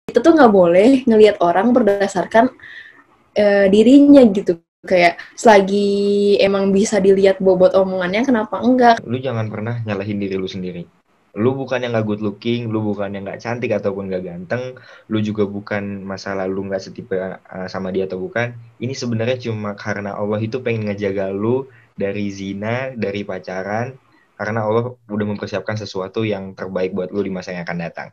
kita tuh nggak boleh ngelihat orang berdasarkan dirinya gitu. Kayak selagi emang bisa dilihat bobot omongannya, kenapa enggak? Lu jangan pernah nyalahin diri lu sendiri. Lu bukan yang gak good looking, lu bukan yang gak cantik ataupun gak ganteng, lu juga bukan masalah lu gak setipe sama dia atau bukan. Ini sebenarnya cuma karena Allah itu pengen ngejaga lu dari zina, dari pacaran, karena Allah udah mempersiapkan sesuatu yang terbaik buat lu di masa yang akan datang.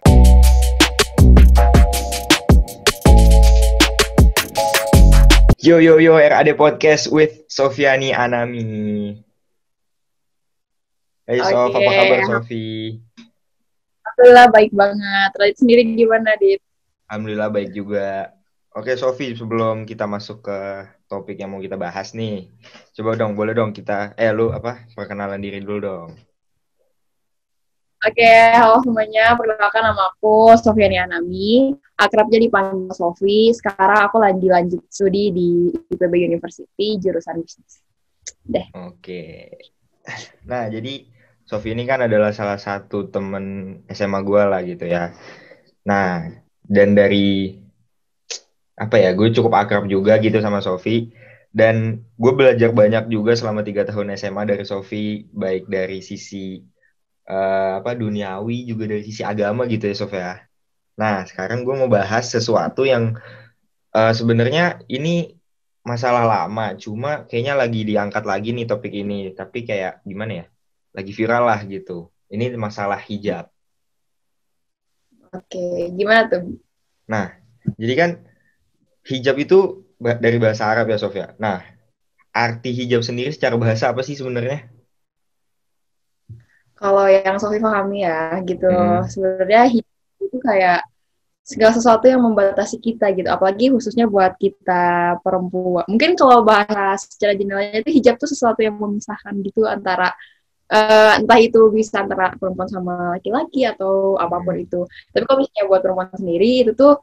Yo yo yo, RAD Podcast with Sofiani Anami. Hey Sof, Oke, apa kabar Sofi? alhamdulillah baik banget. Radit sendiri gimana, Dit? Alhamdulillah baik juga. Oke Sofi, sebelum kita masuk ke topik yang mau kita bahas nih, coba dong, boleh dong kita, lu apa, perkenalan diri dulu dong. Oke, halo semuanya. Perkenalkan nama aku Sofiani Anami. Akrabnya dipanggil Sofi. Sekarang aku lagi lanjut studi di IPB University, jurusan bisnis. Deh. Oke. Nah, jadi Sofi ini kan adalah salah satu temen SMA gue lah gitu ya. Nah, dan dari apa ya, gue cukup akrab juga gitu sama Sofi. Dan gue belajar banyak juga selama 3 tahun SMA dari Sofi, baik dari sisi duniawi juga dari sisi agama gitu ya Sof ya. Nah sekarang gue mau bahas sesuatu yang sebenarnya ini masalah lama, cuma kayaknya lagi diangkat lagi nih topik ini, tapi kayak gimana ya, lagi viral lah gitu. Ini masalah hijab. Oke, gimana tuh? Nah jadi kan hijab itu dari bahasa Arab ya Sof ya. Nah arti hijab sendiri secara bahasa apa sih sebenarnya? Kalau yang Sofi pahami ya, gitu. Mm-mm. Sebenarnya hidup itu kayak segala sesuatu yang membatasi kita gitu, apalagi khususnya buat kita perempuan. Mungkin kalau bahas secara generalnya itu hijab tuh sesuatu yang memisahkan gitu antara entah itu bisa antara perempuan sama laki-laki atau apapun Mm-mm. itu. Tapi kalau misalnya buat perempuan sendiri itu tuh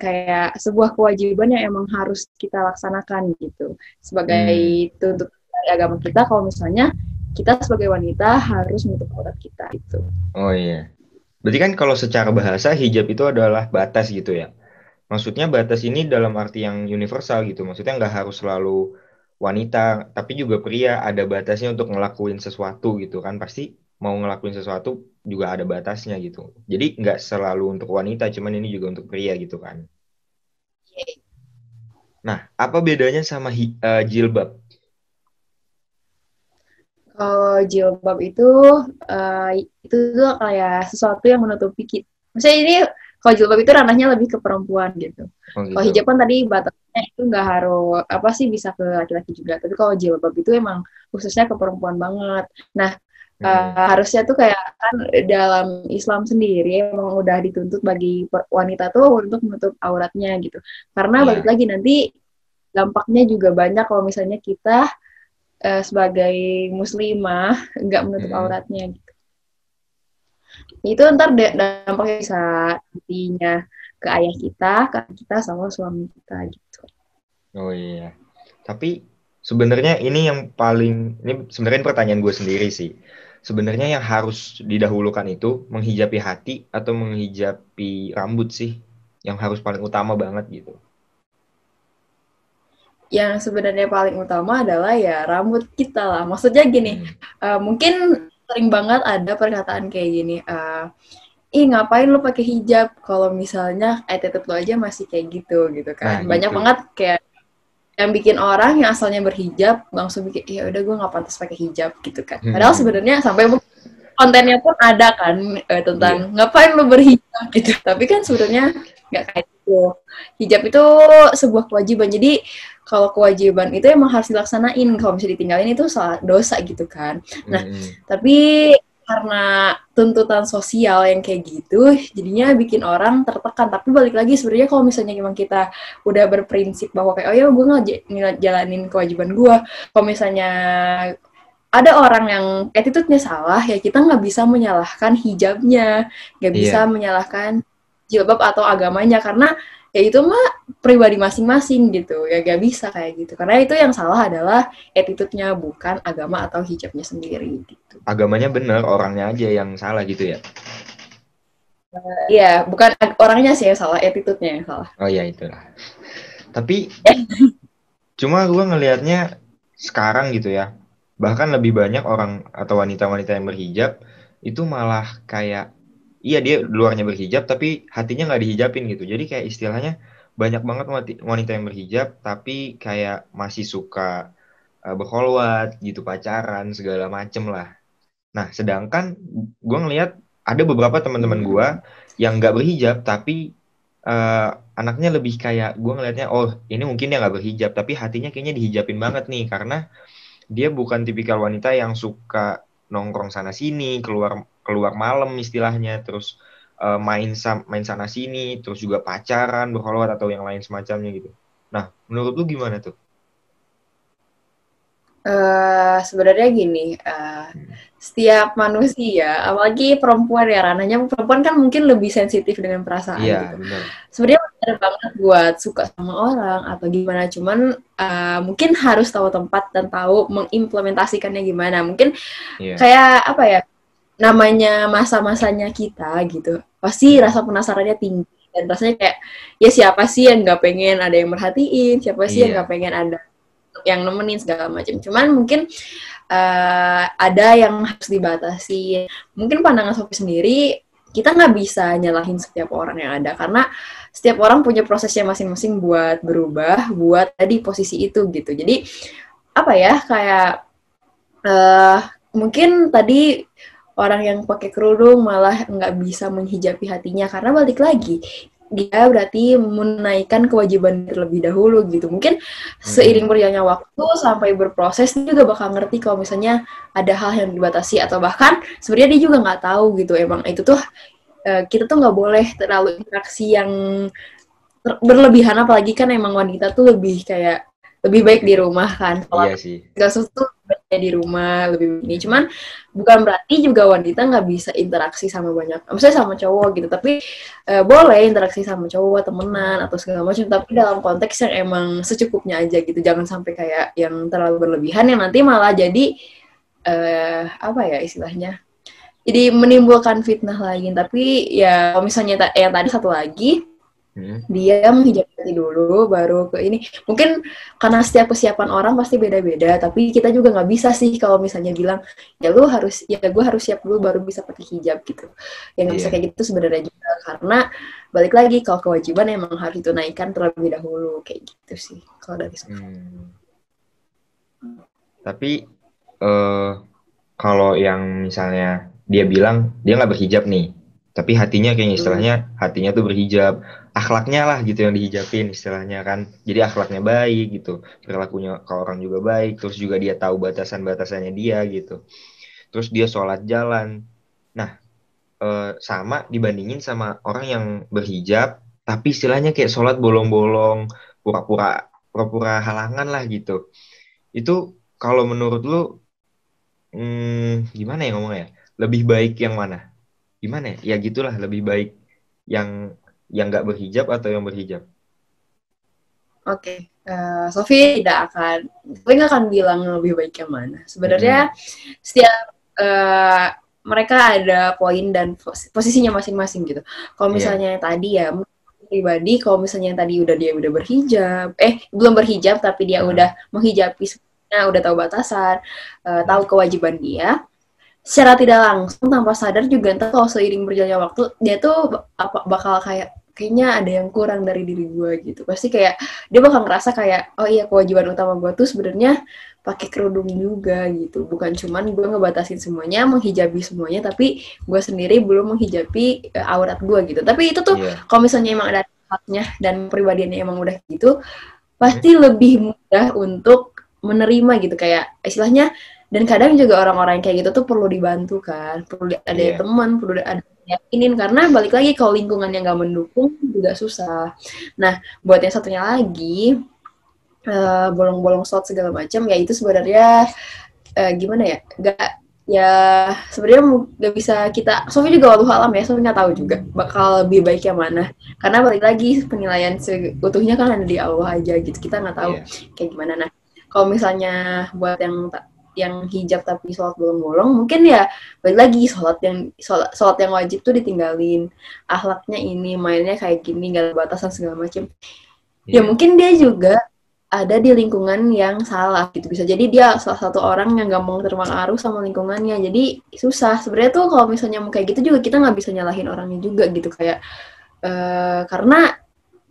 kayak sebuah kewajiban yang emang harus kita laksanakan gitu sebagai Hmm. tuntutan dari agama kita. Kalau misalnya kita sebagai wanita harus menutup aurat kita itu. Oh iya. Berarti kan kalau secara bahasa hijab itu adalah batas gitu ya. Maksudnya batas ini dalam arti yang universal gitu. Maksudnya nggak harus selalu wanita, tapi juga pria ada batasnya untuk ngelakuin sesuatu gitu kan. Pasti mau ngelakuin sesuatu juga ada batasnya gitu. Jadi nggak selalu untuk wanita, cuman ini juga untuk pria gitu kan. Nah, apa bedanya sama jilbab? Kalau jilbab itu tuh kayak sesuatu yang menutupi kita. Maksudnya ini kalau jilbab itu ranahnya lebih ke perempuan gitu. Oh Kalau hijab gitu. kan tadi batasnya itu nggak harus apa sih bisa ke laki-laki juga. Tapi kalau jilbab itu emang khususnya ke perempuan banget. Nah, Hmm. harusnya tuh kayak kan dalam Islam sendiri emang udah dituntut bagi wanita tuh untuk menutup auratnya gitu. Karena balik Ya. lagi nanti dampaknya juga banyak kalau misalnya kita sebagai muslimah nggak menutup Hmm. auratnya gitu. Itu ntar dampaknya bisa nantinya ke ayah kita, ke anak kita, sama suami kita gitu. Oh iya. Tapi sebenarnya ini yang paling, ini sebenarnya pertanyaan gue sendiri sih. Sebenarnya yang harus didahulukan itu menghijabi hati atau menghijabi rambut sih, yang harus paling utama banget gitu. Yang sebenarnya paling utama adalah ya rambut kita lah. Maksudnya gini, Hmm. mungkin sering banget ada perkataan kayak gini, ih ngapain lu pakai hijab kalau misalnya attitude lo aja masih kayak gitu gitu Nah kan. Banyak gitu. banget kayak yang bikin orang yang asalnya berhijab langsung bikin ya udah gue nggak pantas pakai hijab gitu kan. Padahal sebenarnya sampai kontennya pun ada kan Iya. tentang ngapain lu berhijab gitu. Tapi kan sebenarnya nggak kayak gitu. Hijab itu sebuah kewajiban. Jadi kalau kewajiban itu emang harus dilaksanain. Kalau bisa ditinggalin itu salah dosa gitu kan. Nah, Hmm. tapi karena tuntutan sosial yang kayak gitu, jadinya bikin orang tertekan. Tapi balik lagi sebenarnya kalau misalnya memang kita udah berprinsip bahwa kayak oh ya gue ngejalanin kewajiban gue. Kalau misalnya ada orang yang attitude-nya salah, ya kita nggak bisa menyalahkan hijabnya, nggak bisa Iya. menyalahkan jilbab atau agamanya, karena ya itu mah pribadi masing-masing gitu, ya nggak bisa kayak gitu. Karena itu yang salah adalah attitude-nya, bukan agama atau hijabnya sendiri gitu. Agamanya bener, orangnya aja yang salah gitu ya. Iya, bukan orangnya sih yang salah, attitude-nya yang salah. Oh ya itulah. Tapi cuma gue ngelihatnya sekarang gitu ya, bahkan lebih banyak orang atau wanita-wanita yang berhijab itu malah kayak, iya dia luarnya berhijab tapi hatinya nggak dihijabin gitu. Jadi kayak istilahnya banyak banget wanita yang berhijab tapi kayak masih suka berkholwat gitu, pacaran segala macem lah. Nah, sedangkan gue ngelihat ada beberapa teman-teman gue yang nggak berhijab tapi eh, anaknya lebih kayak, gue ngelihatnya oh ini mungkin dia nggak berhijab tapi hatinya kayaknya dihijabin banget nih, karena dia bukan tipikal wanita yang suka nongkrong sana sini, keluar keluar malam istilahnya, terus main sana sini, terus juga pacaran, berkholwat atau yang lain semacamnya gitu. Nah, menurut lu gimana tuh? Sebenarnya gini, Hmm. setiap manusia, apalagi perempuan ya, ranahnya perempuan kan mungkin lebih sensitif dengan perasaan Iya, gitu. benar. Sebenarnya benar banget buat suka sama orang atau gimana, cuman mungkin harus tahu tempat dan tahu mengimplementasikannya gimana. Mungkin Iya. kayak apa ya, namanya masa-masanya kita gitu, pasti Hmm. rasa penasarannya tinggi dan rasanya kayak ya siapa sih yang nggak pengen ada yang merhatiin, siapa sih yang nggak Iya. pengen ada yang nemenin segala macam. Cuman mungkin ada yang harus dibatasi. Mungkin pandangan Sofi sendiri, kita nggak bisa nyalahin setiap orang yang ada karena setiap orang punya prosesnya masing-masing buat berubah, buat ada di posisi itu gitu. Jadi apa ya, kayak uh, mungkin tadi orang yang pakai kerudung malah nggak bisa menghijabi hatinya karena balik lagi dia berarti menaikkan kewajiban terlebih dahulu gitu. Mungkin seiring Mm-mm. berjalannya waktu sampai berproses dia juga bakal ngerti kalau misalnya ada hal yang dibatasi atau bahkan sebenarnya dia juga nggak tahu gitu. Emang itu tuh kita tuh nggak boleh terlalu interaksi yang berlebihan, apalagi kan emang wanita tuh lebih kayak lebih baik di rumah kan, Iya sholat sih. segala sesuatu di rumah lebih ini. Cuman bukan berarti juga wanita nggak bisa interaksi sama banyak, misalnya sama cowok gitu, tapi boleh interaksi sama cowok, temenan atau segala macam, tapi dalam konteks yang emang secukupnya aja gitu, jangan sampai kayak yang terlalu berlebihan yang nanti malah jadi apa ya istilahnya, jadi menimbulkan fitnah lagi. Tapi ya kalau misalnya yang tadi satu lagi, Mm. dia menghijabkan dulu baru ke ini, mungkin karena setiap kesiapan orang pasti beda-beda, tapi kita juga nggak bisa sih kalau misalnya bilang ya lu harus, ya gue harus siap dulu baru bisa pakai hijab gitu, ya nggak bisa Iya. kayak gitu sebenarnya juga, karena balik lagi kalau kewajiban emang harus ditunaikan terlebih dahulu kayak gitu sih kalau dari Sofi. Hmm. Tapi eh kalau yang misalnya dia bilang dia nggak berhijab nih, tapi hatinya kayaknya Hmm. istilahnya hatinya tuh berhijab, akhlaknya lah gitu yang dihijabin istilahnya kan. Jadi akhlaknya baik gitu, perilakunya ke orang juga baik, terus juga dia tahu batasan-batasannya dia gitu. Terus dia sholat jalan. Nah, sama dibandingin sama orang yang berhijab, tapi istilahnya kayak sholat bolong-bolong, pura-pura halangan lah gitu. Itu kalau menurut lu, gimana ya ngomongnya? Lebih baik yang mana? Gimana ya? Ya gitulah, lebih baik yang nggak berhijab atau yang berhijab. Oke, Sofi tidak akan, Sofi nggak akan bilang lebih baik yang mana. Mm-mm. Sebenarnya setiap mereka ada poin dan posisinya masing-masing gitu. Kalau Iya. misalnya yang tadi ya pribadi, kalau misalnya yang tadi dia udah berhijab, belum berhijab tapi dia Heeh. udah menghijabi sebenarnya, udah tahu batasan, tahu Iya. kewajiban dia, secara tidak langsung tanpa sadar juga entah kalau seiring berjalannya waktu dia tuh bakal kayak kayaknya ada yang kurang dari diri gue gitu, pasti kayak dia bakal ngerasa kayak oh iya kewajiban utama gue tuh sebenarnya pakai kerudung juga gitu, bukan cuman gue ngebatasin semuanya, menghijabi semuanya, tapi gue sendiri belum menghijabi aurat gue gitu. Tapi itu tuh Iya. kalau misalnya emang ada haknya dan pribadiannya emang udah gitu, Hmm? pasti lebih mudah untuk menerima gitu, kayak istilahnya. Dan kadang juga orang-orang kayak gitu tuh perlu dibantu kan, perlu ada Iya. teman, perlu ada yakinin, karena balik lagi kalau lingkungan yang nggak mendukung juga susah. Nah, buat yang satunya lagi, bolong-bolong slot segala macam, ya itu sebenarnya gimana ya, nggak, ya sebenarnya nggak bisa kita, Sofi juga walau alam ya, Sofi nggak tahu juga bakal lebih baik yang mana, karena balik lagi penilaian seutuhnya kan ada di Allah aja gitu, kita nggak tahu Iya. kayak gimana. Nah, kalau misalnya buat yang yang hijab tapi sholat bolong-bolong, mungkin ya balik lagi sholat yang wajib tuh ditinggalin, akhlaknya ini, mainnya kayak gini, gak ada batasan segala macam. Ya mungkin dia juga ada di lingkungan yang salah gitu, bisa jadi dia salah satu orang yang gampang terpengaruh sama lingkungannya, jadi susah sebenarnya tuh kalau misalnya mau kayak gitu juga kita nggak bisa nyalahin orangnya juga gitu, kayak karena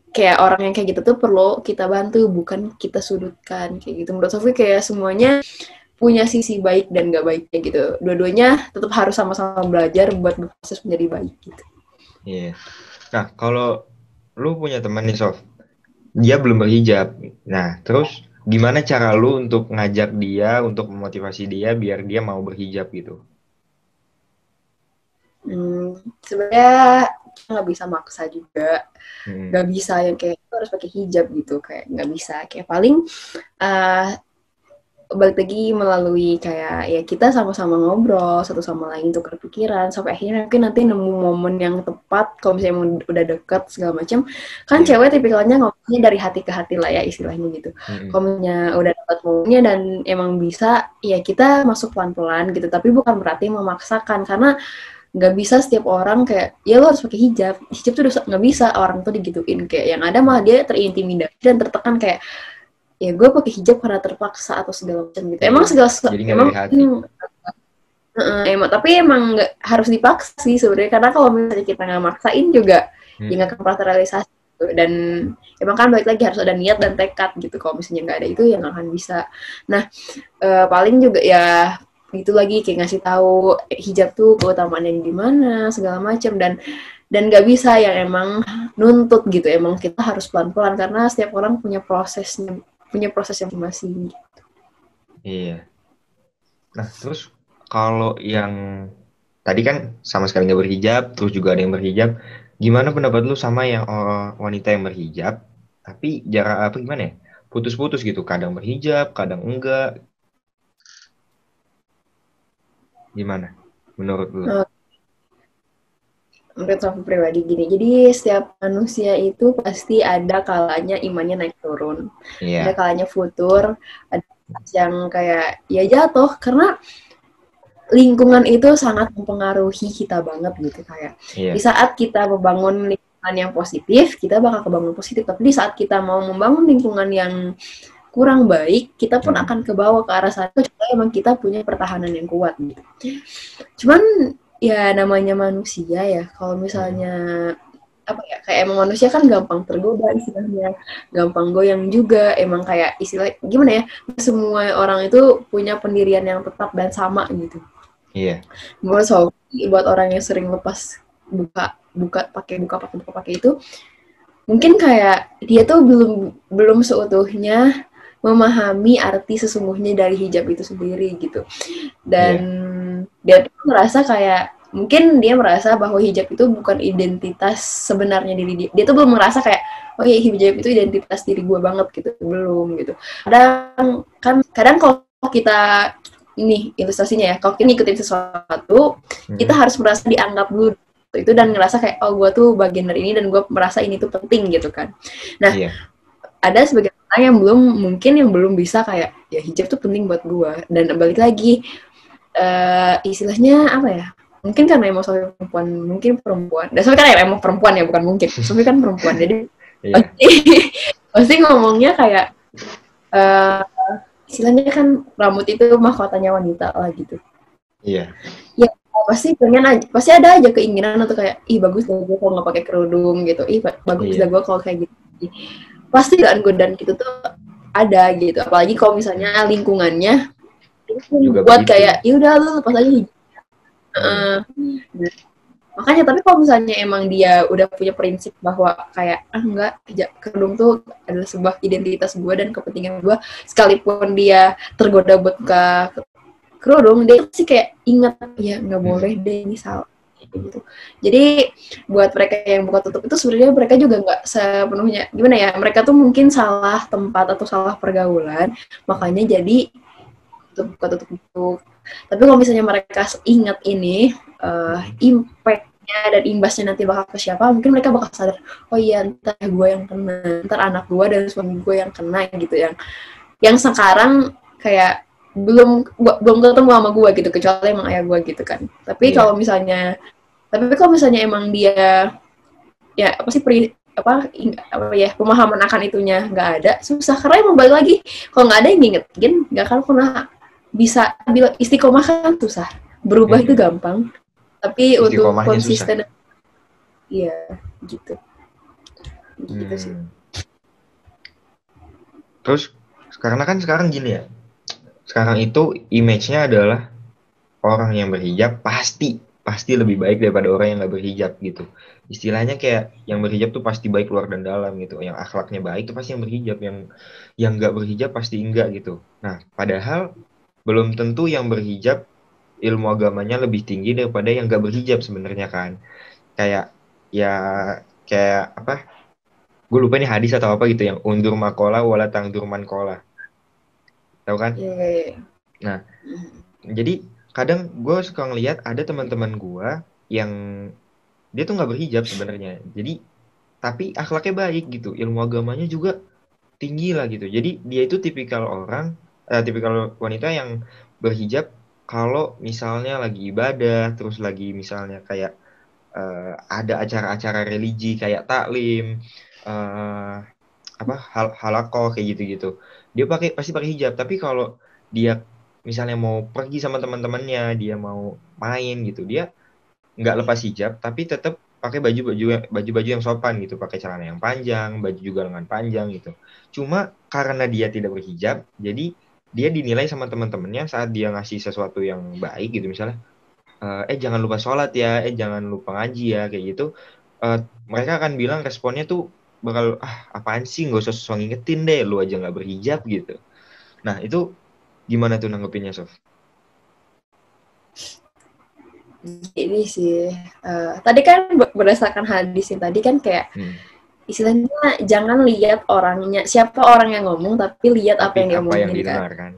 kayak orang yang kayak gitu tuh perlu kita bantu, bukan kita sudutkan kayak gitu. Menurut Sofi kayak semuanya punya sisi baik dan gak baiknya gitu. Dua-duanya tetap harus sama-sama belajar buat berproses menjadi baik gitu. Iya. Nah, kalau lu punya teman nih, Sof, dia belum berhijab. Nah, terus gimana cara lu untuk ngajak dia, untuk memotivasi dia biar dia mau berhijab gitu? Sebenarnya nggak bisa maksa juga, nggak bisa yang kayak harus pakai hijab gitu, kayak nggak bisa. Kayak paling balik lagi melalui kayak ya kita sama-sama ngobrol satu sama lain, tukar pikiran sampai akhirnya mungkin nanti nemu momen yang tepat. Kalau misalnya udah deket segala macam, kan cewek tipikalnya ngomongnya dari hati ke hati lah ya istilahnya gitu. Kalau misalnya udah dapat momennya dan emang bisa, ya kita masuk pelan-pelan gitu, tapi bukan berarti memaksakan, karena nggak bisa setiap orang kayak ya lo harus pakai hijab tuh nggak bisa orang tuh digituin, kayak yang ada malah dia terintimidasi dan tertekan kayak ya gue pakai hijab karena terpaksa atau segala macam gitu. Emang segala emang tapi emang nggak harus dipaksa sih sebenarnya, karena kalau misalnya kita nggak maksain juga ya nggak akan pernah terrealisasi gitu. Dan emang kan balik lagi harus ada niat dan tekad gitu, kalau misalnya nggak ada itu ya nggak akan bisa. Nah paling juga ya itu lagi kayak ngasih tahu hijab tuh keutamaannya gimana segala macam, dan nggak bisa yang emang nuntut gitu, emang kita harus pelan-pelan karena setiap orang punya proses yang masing-masing gitu. Iya. Nah, terus kalau yang tadi kan sama sekali nggak berhijab, terus juga ada yang berhijab, gimana pendapat lu sama yang wanita yang berhijab, tapi jarak apa gimana ya? Putus-putus gitu, kadang berhijab, kadang enggak. Gimana menurut lu? Menurut aku pribadi gini, jadi setiap manusia itu pasti ada kalanya imannya naik turun, ada kalanya futur, ada yang kayak ya jatuh, karena lingkungan itu sangat mempengaruhi kita banget gitu, kayak di saat kita membangun lingkungan yang positif, kita bakal kebangun positif, tapi di saat kita mau membangun lingkungan yang kurang baik, kita pun akan kebawa ke arah sana, supaya emang kita punya pertahanan yang kuat gitu. Cuman ya namanya manusia ya, kalau misalnya apa ya, kayak emang manusia kan gampang tergoda istilahnya, gampang goyang juga, emang kayak istilah gimana ya, semua orang itu punya pendirian yang tetap dan sama gitu. Iya. Buat orang yang sering lepas buka pakai itu, mungkin kayak dia tuh belum seutuhnya memahami arti sesungguhnya dari hijab itu sendiri gitu. Dan dia tuh merasa kayak, mungkin dia merasa bahwa hijab itu bukan identitas sebenarnya diri dia. Dia tuh belum merasa kayak, oh iya hijab itu identitas diri gue banget gitu. Belum gitu. Kadang kalau kita, ini ilustrasinya ya, kalau kita ngikutin sesuatu, kita harus merasa dianggap dulu itu dan ngerasa kayak, oh gue tuh bagian dari ini dan gue merasa ini tuh penting gitu kan. Nah, ada sebagian orang yang belum bisa kayak, ya hijab tuh penting buat gue. Dan balik lagi, istilahnya apa ya, mungkin karena emang Sofi perempuan, dan Sofi kan emang perempuan ya, bukan mungkin, Sofi kan perempuan, jadi pasti ngomongnya kayak, istilahnya kan rambut itu mahkotanya wanita lah gitu. Iya. Ya pasti ada aja keinginan atau kayak, ih bagus deh gue kalau nggak pakai kerudung gitu, ih bagus deh gue kalau kayak gitu. Pasti godaan gitu tuh ada gitu, apalagi kalau misalnya lingkungannya juga buat kayak ya udah lu lepas aja hijab. Makanya tapi kalau misalnya emang dia udah punya prinsip bahwa kayak enggak, hijab kerudung tuh adalah sebuah identitas gue dan kepentingan gue, sekalipun dia tergoda buat ke kerudung, dia pasti kayak ingat ya nggak boleh deh ini salah gitu. Jadi buat mereka yang buka tutup itu sebenarnya mereka juga nggak sepenuhnya gimana ya, mereka tuh mungkin salah tempat atau salah pergaulan, makanya jadi buka tutup itu. Tapi kalau misalnya mereka ingat ini, impact-nya dan imbasnya nanti bakal ke siapa, mungkin mereka bakal sadar, oh iya ntar gue yang kena, ntar anak gue dan suami gue yang kena gitu, yang sekarang kayak belum ketemu sama gue gitu, kecuali emang ayah gue gitu kan. Tapi Iya. kalau misalnya emang dia ya apa sih apa ya, pemahaman akan itunya nggak ada, susah. Karena emang balik lagi, kalau nggak ada yang ngingetin nggak akan pernah bisa bilang istiqomah. Kan susah, berubah itu Mm-mm. gampang, tapi untuk Istiqomahnya susah. konsisten, iya gitu gitu sih. Hmm. Terus karena kan sekarang gini ya, sekarang itu image-nya adalah orang yang berhijab pasti pasti lebih baik daripada orang yang nggak berhijab gitu. Istilahnya kayak yang berhijab tuh pasti baik luar dan dalam gitu. Yang akhlaknya baik tuh pasti yang berhijab, yang nggak berhijab pasti enggak gitu. Nah, padahal belum tentu yang berhijab ilmu agamanya lebih tinggi daripada yang nggak berhijab sebenarnya kan. Kayak ya kayak apa? Gue lupa ini hadis atau apa gitu yang undur makola wala tangdur mankola. Tahu kan? Iya, iya, iya. Nah, jadi kadang gue suka ngelihat ada teman-teman gue yang dia tuh nggak berhijab sebenarnya. Jadi tapi akhlaknya baik gitu, ilmu agamanya juga tinggi lah gitu. Jadi dia itu tipikal wanita yang berhijab kalau misalnya lagi ibadah, terus lagi misalnya kayak ada acara-acara religi kayak taklim, eh, apa halakoh kayak gitu-gitu. Dia pasti pakai hijab. Tapi kalau dia misalnya mau pergi sama teman-temannya, dia mau main gitu, dia nggak lepas hijab tapi tetap pakai baju-baju yang sopan gitu, pakai celana yang panjang, baju juga lengan panjang gitu. Cuma karena dia tidak berhijab, jadi dia dinilai sama teman-temannya saat dia ngasih sesuatu yang baik gitu, misalnya jangan lupa sholat ya, jangan lupa ngaji ya kayak gitu. Eh, Mereka akan bilang responnya tuh bakal apaan sih, nggak usah susah ngingetin deh, lu aja nggak berhijab gitu. Nah itu gimana tuh nanggepinnya, Sof? Ini sih tadi kan berdasarkan hadis yang tadi kan kayak Hmm. istilahnya jangan lihat orangnya, siapa orang yang ngomong, tapi lihat apa Tapi yang dia apa yang omongin kan. didengar kan?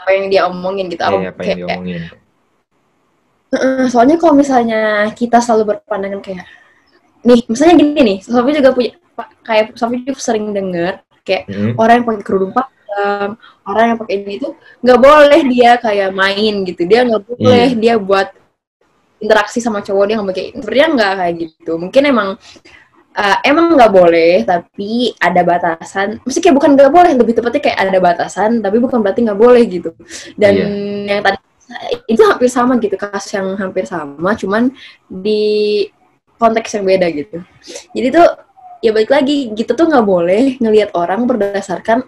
Apa yang dia omongin gitu, apa Apa yang kayak diomongin? soalnya kalau misalnya kita selalu berpandangan kayak nih, misalnya gini nih, Sofi juga punya kayak Sofi juga sering dengar kayak Hmm. orang yang pakai kerudung panjang, orang yang pakai ini itu nggak boleh dia kayak main gitu, dia nggak boleh Iya, dia buat interaksi sama cowok, dia nggak pakai, sebenarnya nggak kayak gitu. Mungkin emang nggak boleh, tapi ada batasan. Mesti kayak bukan nggak boleh, lebih tepatnya kayak ada batasan, tapi bukan berarti nggak boleh gitu. Dan iya, yang tadi itu hampir sama gitu, kasus yang hampir sama, cuman di konteks yang beda gitu. Jadi tuh ya balik lagi, gitu tuh nggak boleh ngelihat orang berdasarkan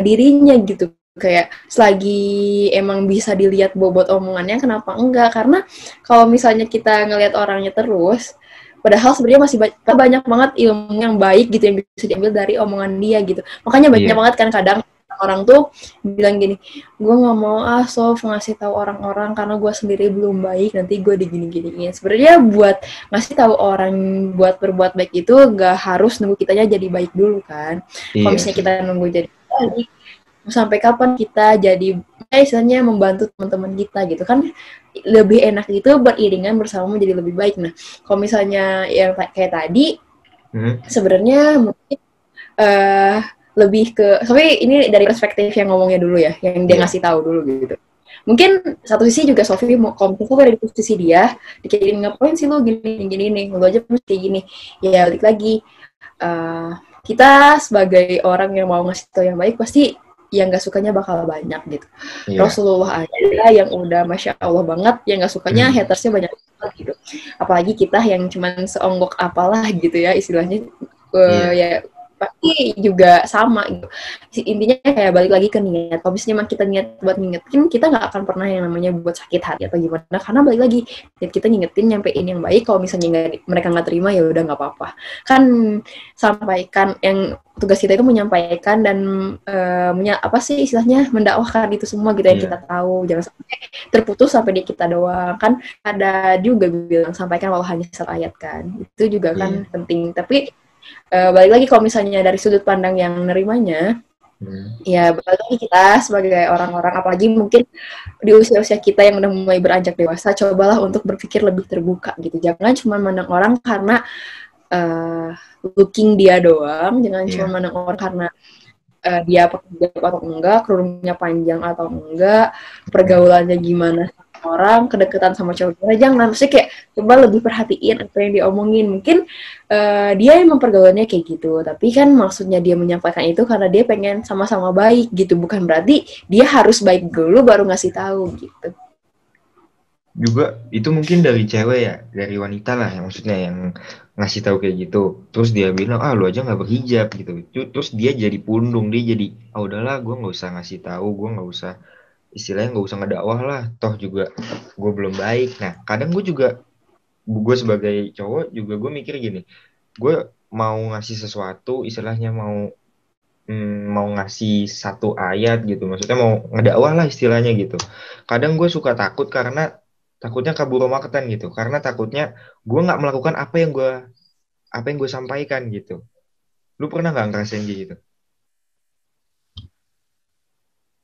dirinya gitu. Kayak selagi emang bisa dilihat bobot omongannya, kenapa enggak? Karena kalau misalnya kita ngelihat orangnya terus, padahal sebenarnya masih banyak banget ilmu yang baik gitu yang bisa diambil dari omongan dia gitu. Makanya banyak iya, banget kan kadang orang tuh bilang gini, gue nggak mau Sof ngasih tahu orang-orang karena gue sendiri belum baik, nanti gue digini-giniin. Sebenarnya buat ngasih tahu orang buat berbuat baik itu nggak harus nunggu kitanya jadi baik dulu kan. Kalau iya misalnya sih. kita nunggu jadi baik, sampai kapan kita jadi istilahnya membantu teman-teman kita gitu kan, lebih enak itu beriringan bersama menjadi lebih baik. Nah, kalau misalnya yang kayak tadi, Hmm. sebenarnya mungkin uh, lebih ke, tapi ini dari perspektif yang ngomongnya dulu ya, yang dia Iya. ngasih tahu dulu gitu. Mungkin satu sisi juga Sofi mau komentar dari posisi dia, dikirim ngapain sih lu gini nih, lu aja mesti kayak gini. Ya balik lagi, kita sebagai orang yang mau ngasih tahu yang baik pasti yang nggak sukanya bakal banyak gitu. Iya. Rasulullah aja yang udah masya Allah banget, yang nggak sukanya Hmm. hatersnya banyak banget gitu. Apalagi kita yang cuman seonggok apalah gitu ya istilahnya, Iya. ya pasti juga sama gitu. Intinya kayak balik lagi ke niat. Kalau misalnya emang kita niat buat ngingetin, kita nggak akan pernah yang namanya buat sakit hati atau gimana. Karena balik lagi niat kita ngingetin, nyampein yang baik. Kalau misalnya mereka nggak terima ya udah nggak apa-apa. Kan sampaikan yang tugas kita itu menyampaikan dan apa sih istilahnya mendakwahkan itu semua gitu yang kita Iya. tahu, jangan sampai terputus sampai di kita doang. Kan ada juga bilang sampaikan walau hanya satu ayat kan, itu juga kan Iya. penting. Tapi balik lagi kalau misalnya dari sudut pandang yang nerimanya, Hmm. ya balik lagi kita sebagai orang-orang, apalagi mungkin di usia-usia kita yang udah mulai beranjak dewasa, cobalah untuk berpikir lebih terbuka gitu. Jangan cuma mandang orang karena uh, looking dia doang, jangan cuma Iya. mandang orang karena dia pekerja atau enggak, kerudungnya panjang atau enggak, pergaulannya gimana sama orang, kedekatan sama cowok jangan, maksudnya kayak coba lebih perhatiin apa yang diomongin. Mungkin dia emang pergaulannya kayak gitu, tapi kan maksudnya dia menyampaikan itu karena dia pengen sama-sama baik gitu, bukan berarti dia harus baik dulu baru ngasih tahu gitu. Juga itu mungkin dari cewek ya, dari wanita lah yang maksudnya yang ngasih tahu kayak gitu. Terus dia bilang, ah lu aja nggak berhijab gitu. Terus dia jadi pundung, dia jadi, ah udahlah gue nggak usah ngasih tahu, gue nggak usah istilahnya nggak usah ngedakwah lah. Toh juga gue belum baik. Nah kadang gue sebagai cowok juga gue mikir gini, gue mau ngasih sesuatu, istilahnya mau ngasih satu ayat gitu, maksudnya mau ngedakwah lah istilahnya gitu. Kadang gue suka takut karena takutnya kabur makan gitu, karena takutnya gue nggak melakukan apa yang gue sampaikan gitu. Lu pernah nggak ngerasain kayak gitu?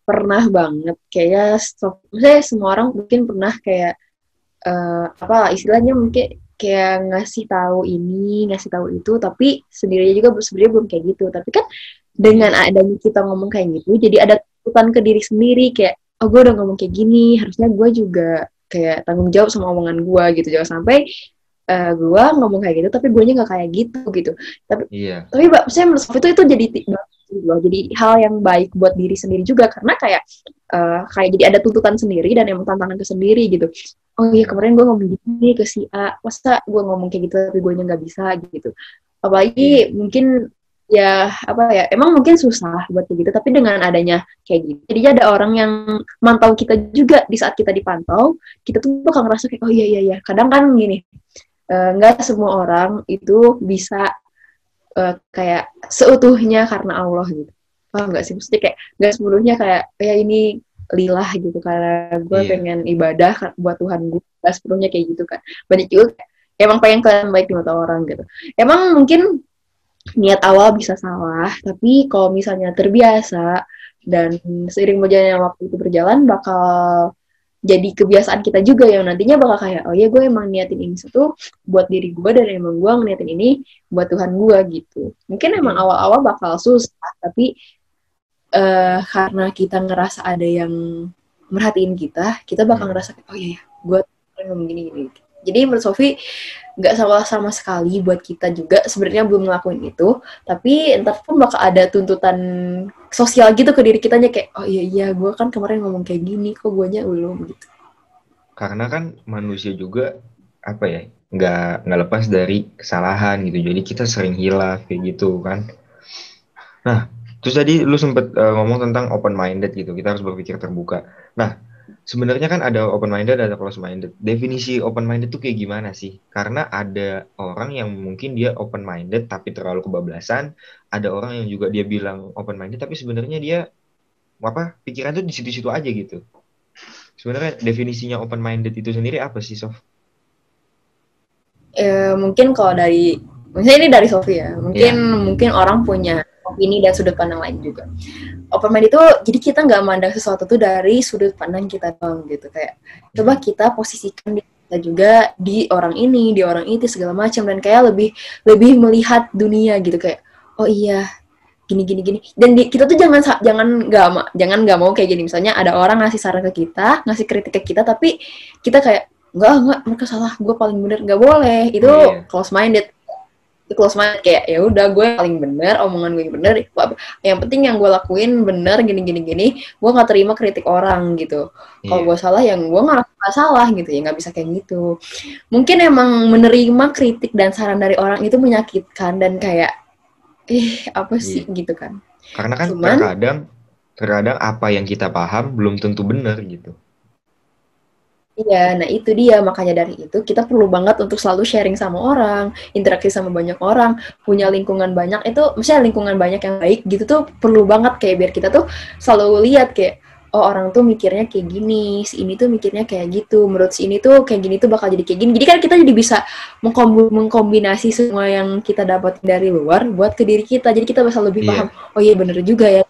Pernah banget, kayaknya maksudnya semua orang mungkin pernah kayak apa istilahnya mungkin kayak ngasih tahu ini, ngasih tahu itu, tapi sendirinya juga sebenarnya belum kayak gitu. Tapi kan dengan Iya. adanya kita ngomong kayak gitu, jadi ada tuntutan ke diri sendiri kayak, oh gue udah ngomong kayak gini, harusnya gue juga kayak tanggung jawab sama omongan gue gitu. Jangan sampai gue ngomong kayak gitu, tapi gue nya nggak kayak gitu gitu. Tapi Iya. saya menurut itu jadi loh, jadi hal yang baik buat diri sendiri juga karena kayak jadi ada tuntutan sendiri dan emang tantangan ke sendiri gitu. Oh iya Iya. kemarin gue ngomong gini ke si A, masa gue ngomong kayak gitu tapi gue nya nggak bisa gitu. Iya. Apalagi mungkin ya apa ya, emang mungkin susah buat kayak gitu, tapi dengan adanya kayak gitu jadi ada orang yang mantau kita juga. Di saat kita dipantau kita tuh bakal ngerasa kayak oh iya iya iya, kadang kan gini, nggak semua orang itu bisa kayak seutuhnya karena Allah gitu. Paham nggak sih? Maksudnya kayak nggak sepenuhnya kayak ya ini lillah gitu karena gue Iya. pengen ibadah buat Tuhan gue. Nggak sepenuhnya kayak gitu kan. Banyak juga kayak, emang pengen kelihatan baik di mata orang gitu. Emang mungkin niat awal bisa salah, tapi kalau misalnya terbiasa dan seiring berjalannya waktu itu berjalan bakal jadi kebiasaan kita juga yang nantinya bakal kayak oh ya gue emang niatin ini satu buat diri gue dan emang gue ngeliatin ini buat Tuhan gue gitu. Mungkin emang Iya. awal-awal bakal susah, tapi karena kita ngerasa ada yang merhatiin kita, kita bakal Hmm. ngerasa oh iya ya, gue ngomong gini. Jadi menurut Sofi nggak salah sama sekali buat kita juga sebenarnya belum ngelakuin itu, tapi entar pun bakal ada tuntutan sosial gitu ke diri kitanya kayak oh iya iya gue kan kemarin ngomong kayak gini kok guanya belum gitu. Karena kan manusia juga apa ya, nggak lepas dari kesalahan gitu. Jadi kita sering hilaf kayak gitu kan. Nah, terus tadi lu sempet ngomong tentang open minded gitu. Kita harus berpikir terbuka. Nah, sebenarnya kan ada open minded, ada close minded. Definisi open minded tuh kayak gimana sih? Karena ada orang yang mungkin dia open minded tapi terlalu kebablasan. Ada orang yang juga dia bilang open minded tapi sebenarnya dia apa? Pikiran tuh di situ-situ aja gitu. Sebenarnya definisinya open minded itu sendiri apa sih, Sof? Mungkin kalau dari misalnya ini dari Sofi ya, mungkin Ya. mungkin orang punya opini dan sudut pandang lain juga. Open mind itu jadi kita nggak mandang sesuatu tuh dari sudut pandang kita doang gitu, kayak coba Hmm. kita posisikan kita juga di orang ini, di orang itu segala macam dan kayak lebih lebih melihat dunia gitu kayak oh iya gini gini gini dan kita tuh jangan nggak mau kayak gini. Misalnya ada orang ngasih saran ke kita, ngasih kritik ke kita, tapi kita kayak enggak mereka salah, gue paling bener. Nggak boleh, itu Oh iya. close minded. Itu close minded kayak ya udah gue paling bener, omongan gue yang bener, yang penting yang gue lakuin bener gini gini gini, gue nggak terima kritik orang gitu. Kalau gue Iya. salah yang gue nggak salah gitu ya, nggak bisa kayak gitu. Mungkin emang menerima kritik dan saran dari orang itu menyakitkan dan kayak apa sih Iya. gitu kan. Karena kan Cuman terkadang terkadang apa yang kita paham belum tentu benar gitu. iya, nah itu dia makanya dari itu kita perlu banget untuk selalu sharing sama orang, interaksi sama banyak orang, punya lingkungan banyak itu, misalnya lingkungan banyak yang baik gitu tuh perlu banget kayak biar kita tuh selalu lihat kayak oh orang tuh mikirnya kayak gini, si ini tuh mikirnya kayak gitu, menurut si ini tuh kayak gini tuh bakal jadi kayak gini. Jadi kan kita jadi bisa mengkombinasi semua yang kita dapat dari luar buat ke diri kita. Jadi kita bisa lebih paham, Iya. oh iya bener juga ya.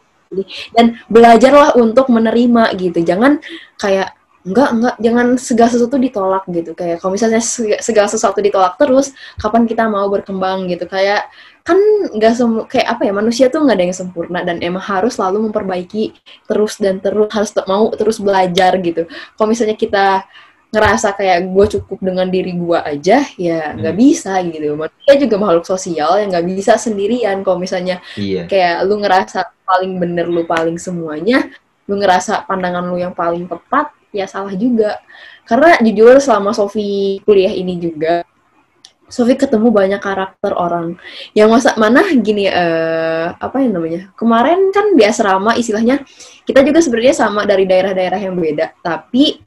Dan belajarlah untuk menerima gitu. Jangan kayak enggak, jangan segala sesuatu ditolak gitu. Kayak kalau misalnya segala sesuatu ditolak terus, kapan kita mau berkembang gitu. Kayak kan nggak semua, kayak apa ya, manusia tuh nggak ada yang sempurna dan emang harus selalu memperbaiki terus dan terus, harus mau terus belajar gitu. Kalau misalnya kita ngerasa kayak gue cukup dengan diri gue aja, ya nggak bisa gitu. Manusia juga makhluk sosial yang nggak bisa sendirian. Kalau misalnya Iya. kayak lu ngerasa paling bener, lu paling semuanya, lu ngerasa pandangan lu yang paling tepat, ya salah juga. Karena jujur selama Sofi kuliah ini juga, Sofi ketemu banyak karakter orang yang mana gini, apa yang namanya, kemarin kan di asrama istilahnya kita juga sebenarnya sama dari daerah-daerah yang beda, tapi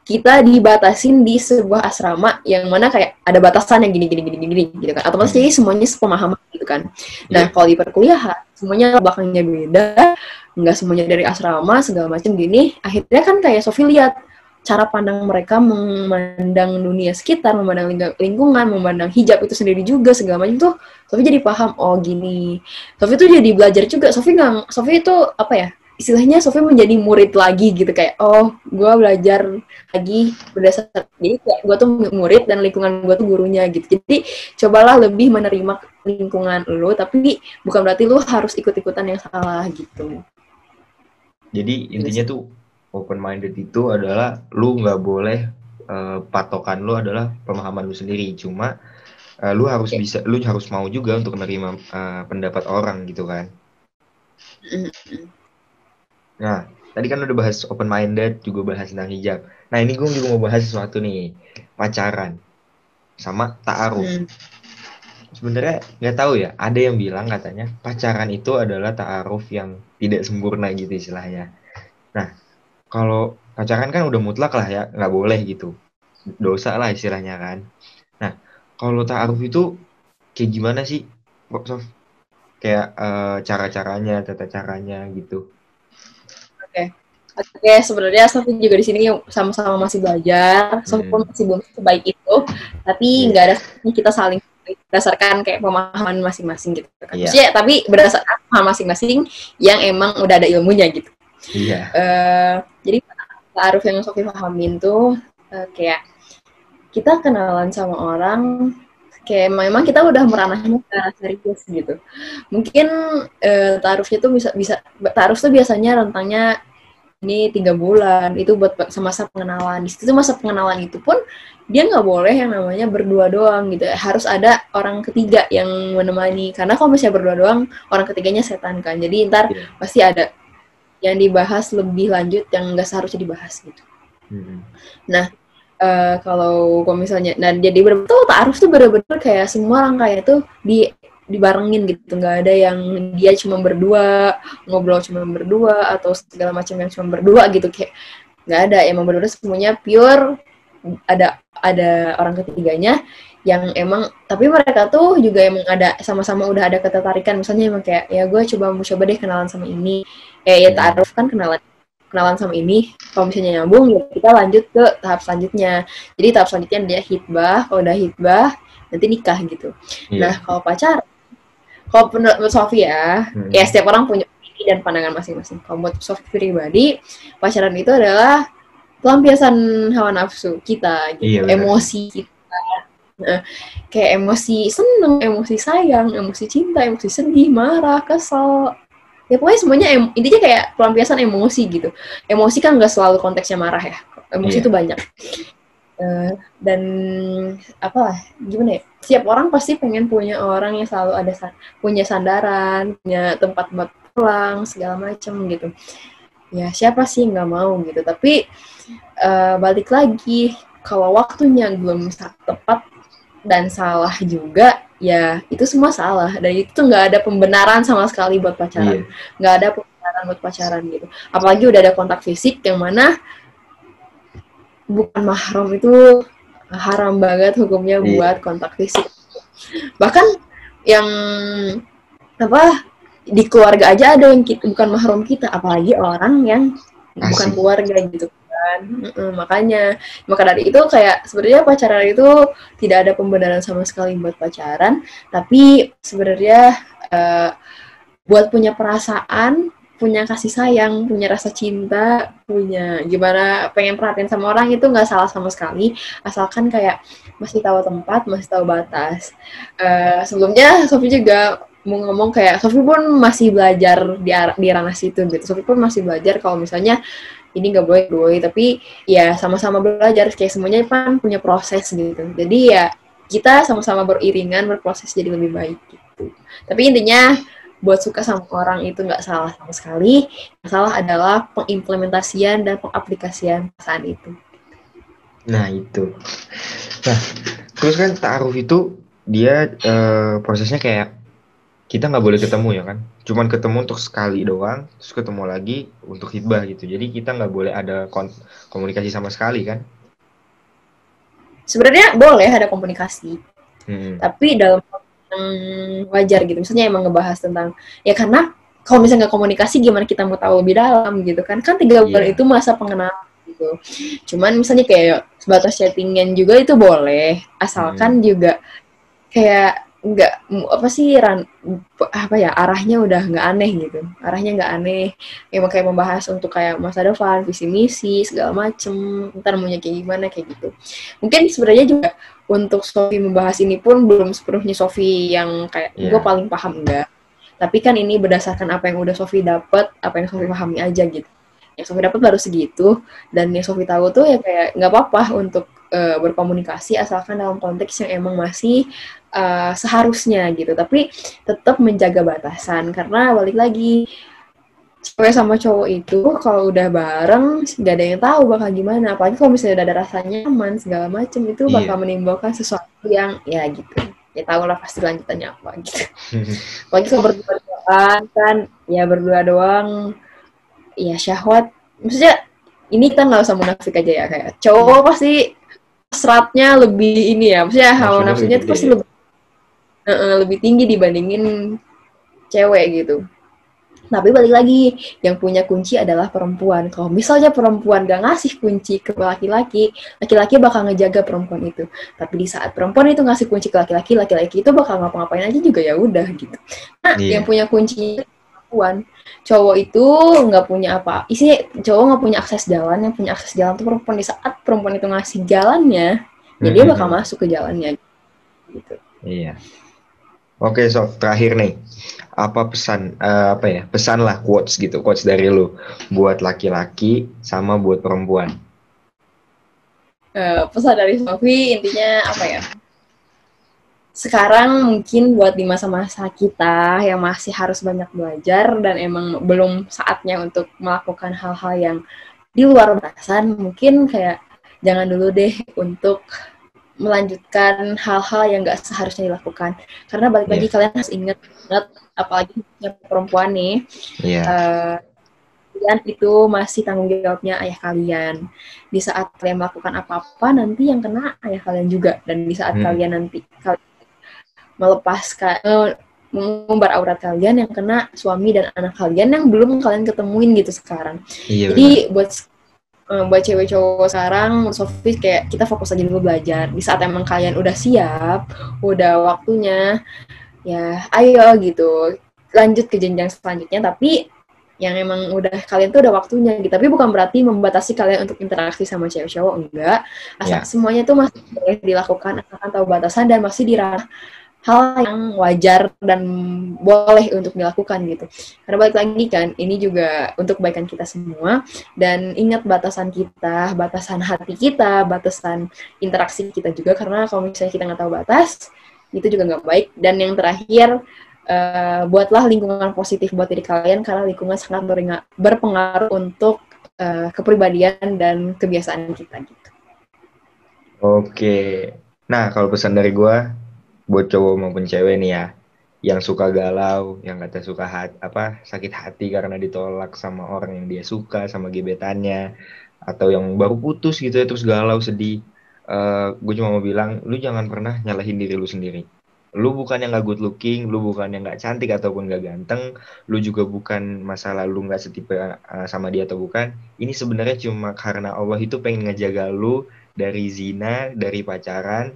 kita dibatasin di sebuah asrama yang mana kayak ada batasan yang gini gitu kan, otomatis jadi semuanya sepemahaman gitu kan. Nah kalau di perkuliahan semuanya belakangnya beda, nggak semuanya dari asrama segala macam gini, akhirnya kan kayak Sofi lihat cara pandang mereka memandang dunia sekitar, memandang lingkungan, memandang hijab itu sendiri juga segala macam tuh, Sofi jadi paham, oh gini. Sofi tuh jadi belajar juga. Sofi itu apa ya, istilahnya Sofi menjadi murid lagi gitu, kayak oh gue belajar lagi berdasar, jadi kayak gue tuh murid dan lingkungan gue tuh gurunya gitu. Jadi cobalah lebih menerima lingkungan lo, tapi bukan berarti lo harus ikut-ikutan yang salah gitu. Jadi intinya tuh open minded itu adalah lu nggak boleh patokan lu adalah pemahaman lu sendiri, cuma lu harus bisa, lu harus mau juga untuk menerima pendapat orang gitu kan. Nah, tadi kan udah bahas open minded, juga bahas tentang hijab. Nah, ini gue juga mau bahas sesuatu nih, pacaran sama ta'aruf. Sebenarnya nggak tahu ya, ada yang bilang katanya pacaran itu adalah ta'aruf yang tidak sempurna gitu istilahnya. Nah, kalau pacaran kan udah mutlak lah ya, nggak boleh gitu, dosa lah istilahnya kan. Nah, kalau ta'aruf itu kayak gimana sih, Sof? Kayak cara-caranya, tata caranya gitu. Oke, sebenarnya Sofi juga di sini sama-sama masih belajar. Sofi pun masih belum sebaik itu, tapi nggak ada kita saling berdasarkan kayak pemahaman masing-masing gitu kan. Maksudnya tapi berdasarkan pemahaman masing-masing yang emang udah ada ilmunya gitu. Iya. Jadi ta'aruf yang Sofi pahamin tuh kayak kita kenalan sama orang, kayak memang kita udah meranahnya ke serius gitu. Mungkin ta'arufnya tuh bisa ta'aruf tuh biasanya rentangnya ini 3 bulan, itu buat masa pengenalan. Di situ masa pengenalan itu pun dia nggak boleh yang namanya berdua doang gitu. Harus ada orang ketiga yang menemani. Karena kalau misalnya berdua doang, orang ketiganya setan kan. Jadi ntar pasti ada yang dibahas lebih lanjut yang nggak seharusnya dibahas gitu. Nah, kalau misalnya, nah jadi betul ta'aruf tuh bener-bener kayak semua rangkaian itu dibarengin gitu, nggak ada yang dia cuma berdua, ngobrol cuma berdua, atau segala macam yang cuma berdua gitu, kayak nggak ada, emang bener-bener semuanya pure, ada orang ketiganya yang emang, tapi mereka tuh juga emang ada sama-sama udah ada ketertarikan, misalnya emang kayak, ya gue mau coba deh kenalan sama ini, ya ta'aruf kan kenalan sama ini, kalau misalnya nyambung, ya kita lanjut ke tahap selanjutnya. Jadi tahap selanjutnya dia hitbah, kalau udah hitbah, nanti nikah gitu. Nah, kalau pacar, kalau menurut Sofi ya setiap orang punya opini dan pandangan masing-masing. Kalau buat Sofi pribadi, pacaran itu adalah pelampiasan hawa nafsu kita, gitu. Emosi kita. Nah, kayak emosi seneng, emosi sayang, emosi cinta, emosi sedih, marah, kesel. Ya pokoknya semuanya intinya kayak pelampiasan emosi gitu. Emosi kan nggak selalu konteksnya marah ya. Emosi itu banyak. Dan apalah, gimana ya, setiap orang pasti pengen punya orang yang selalu ada punya sandaran, punya tempat buat pulang segala macam gitu. Ya siapa sih nggak mau gitu, tapi balik lagi, kalau waktunya belum tepat dan salah juga, ya itu semua salah, dan itu nggak ada pembenaran sama sekali buat pacaran, nggak ada pembenaran buat pacaran gitu. Apalagi udah ada kontak fisik yang mana bukan mahram, itu haram banget hukumnya buat kontak fisik. Bahkan yang di keluarga aja ada yang bukan mahram kita, apalagi orang yang bukan keluarga gitu kan. Maka dari itu kayak sebenarnya pacaran itu tidak ada pembenaran sama sekali buat pacaran, tapi sebenarnya buat punya perasaan punya kasih sayang, punya rasa cinta, punya gimana pengen perhatian sama orang itu nggak salah sama sekali, asalkan kayak masih tahu tempat, masih tahu batas. Sebelumnya Sofi juga mau ngomong kayak Sofi pun masih belajar di ranah situ gitu. Sofi pun masih belajar kalau misalnya ini nggak boleh gue, tapi ya sama-sama belajar kayak semuanya kan punya proses gitu. Jadi ya kita sama-sama beriringan berproses jadi lebih baik gitu. Tapi intinya buat suka sama orang itu nggak salah sama sekali. Yang salah adalah pengimplementasian dan pengaplikasian perasaan itu. Nah, itu. Nah, terus kan ta'aruf itu dia prosesnya kayak kita nggak boleh ketemu ya kan. Cuman ketemu untuk sekali doang, terus ketemu lagi untuk khitbah gitu. Jadi kita nggak boleh ada komunikasi sama sekali kan. Sebenarnya boleh ada komunikasi, Hmm. tapi dalam yang wajar gitu. Misalnya emang ngebahas tentang ya karena kalau misalnya nggak komunikasi gimana kita mau tahu lebih dalam gitu kan? Kan 3 bulan itu Iya. masa pengenalan gitu. Cuman misalnya kayak sebatas chattingan juga itu boleh, asalkan Hmm. juga kayak nggak apa sih apa ya arahnya udah nggak aneh gitu, arahnya nggak aneh, emang kayak membahas untuk kayak masa depan, visi misi segala macem, ntar maunya kayak gimana kayak gitu. Mungkin sebenarnya juga untuk Sofi membahas ini pun belum sepenuhnya Sofi yang kayak gue Iya. paling paham, enggak, tapi kan ini berdasarkan apa yang udah Sofi dapat, apa yang Sofi pahami aja gitu. Yang Sofi dapat baru segitu, dan yang Sofi tahu tuh ya kayak nggak apa-apa untuk berkomunikasi asalkan dalam konteks yang emang masih seharusnya gitu. Tapi tetap menjaga batasan karena balik lagi cewek sama cowok itu kalau udah bareng gak ada yang tahu bakal gimana. Apalagi kalau misalnya udah ada rasa nyaman segala macem itu bakal Iya. menimbulkan sesuatu yang ya gitu. Ya tahu lah pasti lanjutannya apa gitu. Apalagi kalau berdua-duaan kan ya berdua doang ya syahwat. Maksudnya ini kita nggak usah munafik aja ya, kayak cowok Iya. pasti seratnya lebih ini ya, maksudnya hawa Nafsunya lebih nafsunya itu gede pasti ya. lebih tinggi dibandingin cewek gitu. Tapi balik lagi, yang punya kunci adalah perempuan. Kalau misalnya perempuan gak ngasih kunci ke laki-laki, laki-laki bakal ngejaga perempuan itu. Tapi di saat perempuan itu ngasih kunci ke laki-laki, laki-laki itu bakal ngapa-ngapain aja juga ya udah gitu. Nah, yang Iya. punya kunci itu perempuan. Cowok itu nggak punya apa, isinya cowok nggak punya akses jalan, yang punya akses jalan itu perempuan. Di saat perempuan itu ngasih jalannya, ya dia bakal masuk ke jalannya gitu. Iya. Oke, Sof, terakhir nih. Apa pesan apa ya? Pesan lah quotes gitu, quotes dari lu buat laki-laki sama buat perempuan. Pesan dari Sofi intinya apa ya? Sekarang mungkin buat di masa-masa kita yang masih harus banyak belajar dan emang belum saatnya untuk melakukan hal-hal yang di luar batasan, mungkin kayak jangan dulu deh untuk melanjutkan hal-hal yang gak seharusnya dilakukan. Karena balik lagi Iya. kalian harus ingat, apalagi perempuan nih, Iya. uh, kalian itu masih tanggung jawabnya ayah kalian. Di saat kalian melakukan apa-apa, nanti yang kena ayah kalian juga. Dan di saat Mm-mm. kalian nanti melepaskan mengumbar aurat kalian, yang kena suami dan anak kalian yang belum kalian ketemuin gitu sekarang. Iya benar. Jadi buat cewek cowok sekarang, Sofi kayak kita fokus aja dulu belajar. Di saat emang kalian udah siap, udah waktunya, ya ayo gitu lanjut ke jenjang selanjutnya. Tapi yang emang udah kalian tuh udah waktunya gitu. Tapi bukan berarti membatasi kalian untuk interaksi sama cewek cowok, enggak. Asal Ya. semuanya tuh masih boleh dilakukan asalkan tahu batasan dan masih di ranah hal yang wajar dan boleh untuk dilakukan gitu. Karena balik lagi kan, ini juga untuk kebaikan kita semua. Dan ingat batasan kita, batasan hati kita, batasan interaksi kita juga. Karena kalau misalnya kita nggak tahu batas, itu juga nggak baik. Dan yang terakhir, buatlah lingkungan positif buat diri kalian. Karena lingkungan sangat berpengaruh untuk kepribadian dan kebiasaan kita gitu. Oke. Nah, kalau pesan dari gua buat cowok maupun cewek nih ya, yang suka galau, yang kata suka apa sakit hati karena ditolak sama orang yang dia suka, sama gebetannya, atau yang baru putus gitu ya terus galau sedih. Gue cuma mau bilang, lu jangan pernah nyalahin diri lu sendiri. Lu bukan yang gak good looking, lu bukan yang gak cantik ataupun gak ganteng, lu juga bukan masalah lu gak setipe sama dia atau bukan. Ini sebenarnya cuma karena Allah itu pengen ngejaga lu dari zina, dari pacaran,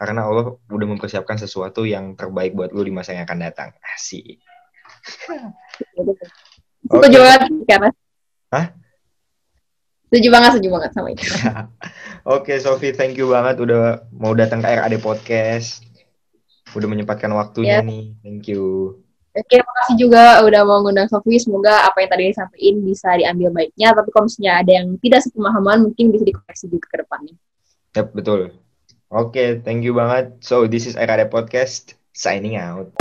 karena Allah udah mempersiapkan sesuatu yang terbaik buat lu di masa yang akan datang. Asik. Setuju Oke, banget karena Hah? setuju banget sama itu. Oke, Sofi, thank you banget udah mau datang ke RAD Podcast. Udah menyempatkan waktunya Ya, nih. Thank you. oke, makasih juga udah mau ngundang Sofi. Semoga apa yang tadi disampaikan bisa diambil baiknya. Tapi kalau misalnya ada yang tidak sepemahaman, mungkin bisa dikoreksi juga ke depannya. Yap, betul. Oke, thank you banget. So, this is RAD Podcast. Signing out.